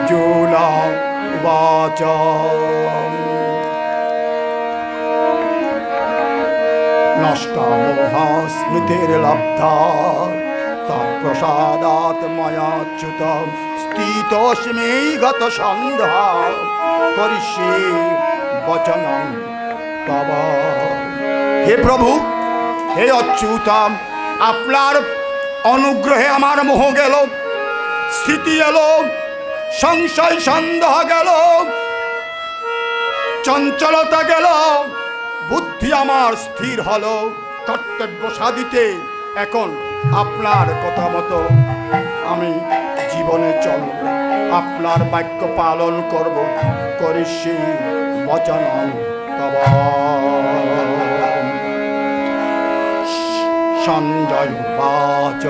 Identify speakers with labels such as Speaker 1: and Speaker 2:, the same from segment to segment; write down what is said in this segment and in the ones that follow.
Speaker 1: अर्जुन उवाच नष्टा मोहा स्मृतिर्लब्धा तत्प्रसादात् मयाच्युत स्थितोऽस्मि गतसन्ध्या करिष्ये वचनं तव। हे प्रभु, हे अच्युतम, আপনার অনুগ্রহে আমার মোহ গেল, স্মৃতি এলো, সংশয় সন্দেহ গেল, চঞ্চলতা গেল, বুদ্ধি আমার স্থির হলো। কর্তব্য সাধিতে এখন আপনার কথা মতো আমি জীবনে চলব, আপনার বাক্য পালন করব। করিষ্যে বচনং তব। সঞ্জয় উবাচ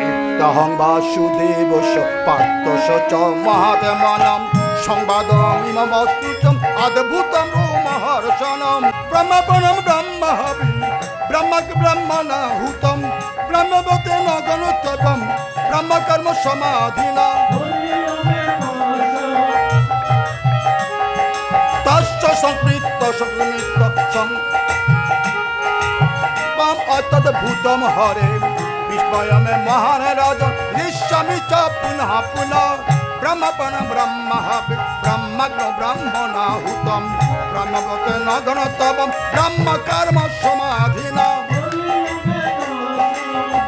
Speaker 1: ইত্যহং বাসুদেবস্য পার্থস্য চ মহাত্মনম সংবাদমিমমস্তুতম অদ্ভুতম রোমহর্ষণম ব্রহ্মপরম ব্রহ্মহবি ব্রহ্মক ব্রহ্মণাহুতম ব্রহ্মবতেন গণতপম ব্রহ্মকর্ম সমাধিনা তস্য সংকৃত সংকৃত অতদ্ভুতম হরে বিস্ময়মে মহান রাজন ঋষ্যামি চ পুনঃ পুনঃ ব্রহ্মপণ ব্রহ্মহবি ব্রহ্মগ্ন ব্রহ্মণাহুতম ব্রহ্মবতেন গণতপম ব্রহ্মকর্ম সমাধিনা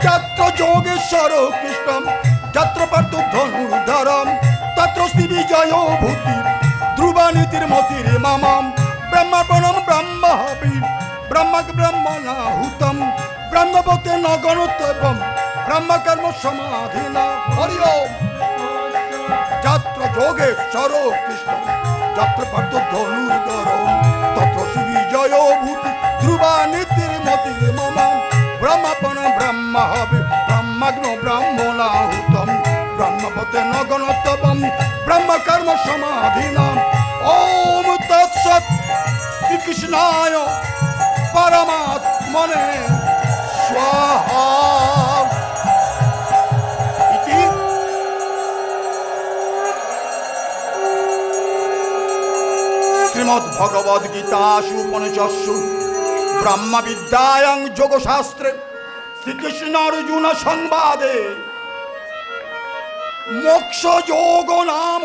Speaker 1: যত্র যোগেশ্বর কৃষ্ণম যত্র পার্থ ধনুর্ধরম তত্র শ্রী বিজয় ভূতি ধ্রুবানীতির মতির মামাম ব্রহ্মপণম ব্রহ্মহবি ব্রহ্মক ব্রহ্মণাহুতম ব্রহ্মবতেন গণতপম ব্রহ্মকর্ম সমাধিনা। হরি ওম। যত্র যোগেশ্বর কৃষ্ণ যত্র পার্থ ধনুর্ধরম তত্র শ্রী বিজয় ভূতি ধ্রুবানীতির মতির মামাম ব্রহ্মপণ ব্রহ্মহবি ব্রহ্মগ্ন ব্রহ্মণাহুতম ব্রহ্মবতেন গণতপম ব্রহ্মকর্ম সমাধিনা। ওম তৎসৎ। শ্রীকৃষ্ণায় পরমাত্মনে স্বাহা। ইতি শ্রীমদ্ভগবদ্গীতাসু উপনিষৎসু ব্রহ্মবিদ্যায়াং যোগশাস্ত্রে শ্রীকৃষ্ণ অর্জুন সংবাদে মোক্ষ যোগ নাম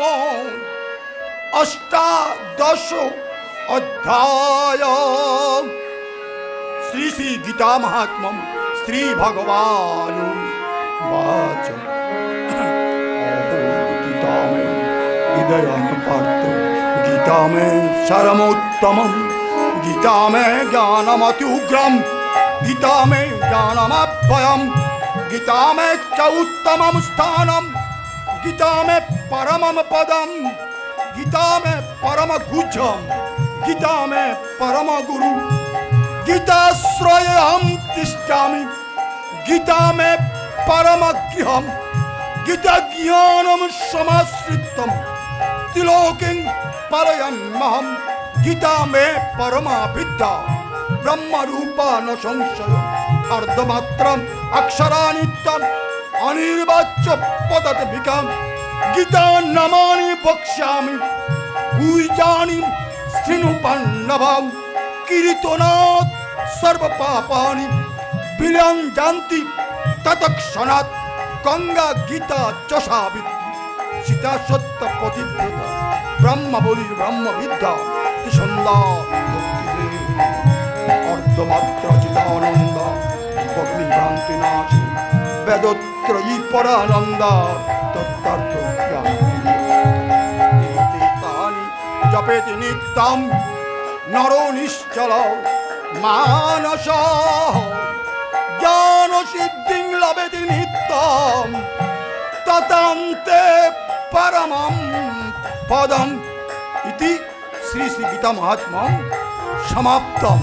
Speaker 1: অষ্টাদশ অধ্যায়। শ্রী শ্রী গীতা মহাত্ম্যম শ্রী ভগবান বাচ গীতা মে হৃদয়ং পার্থ গীতা মে সারমোত্তমম গীতা মে জ্ঞানমতি উগ্রম গীতা মে জ্ঞানমভয়ম গীতা মে চ উত্তমম স্থানম গীতা মে পরমম পদম গীতা মে পরম গুহ্যম গীতা মে পরম গুরু গীতাশ্রয়ে অহম তিষ্ঠামি গীতা মে পরম গৃহম গীতা জ্ঞানম সমাশ্রিতম ত্রিলোকিং পরয়ম্যহম গীতা মে পরমা বিদ্যা ব্রহ্মরূপা ন সংশয় অর্ধমাত্রম অক্ষরানিত্যম অনির্বাচ্য পদতবিকাম গীতা নামানি বক্ষ্যামি গুহ্যানি শৃণু পাণ্ডবাম কীর্তনাৎ সর্ব পাপানি বিলঞ্জন্তি তৎক্ষণাৎ গঙ্গা গীতা যশাবিদ্ধি সীতা সত্য পতিব্রতা ব্রহ্ম বলি ব্রহ্মবিদ্যা সন্ধ্যা অর্ধমাত্র চিদানন্দ ভক্তি নাশী বেদত্রয়ী পরানন্দা তত্ত্বার্থ জ্ঞানী জপেতি নিত্যম নরো নিশ্চল মানস জ্ঞান সিদ্ধিং লভেতি নিত্যম ততান্তে পরমম পদম। ইতি শ্রী শ্রী গীতা মহাত্ম্যম সমাপ্তম।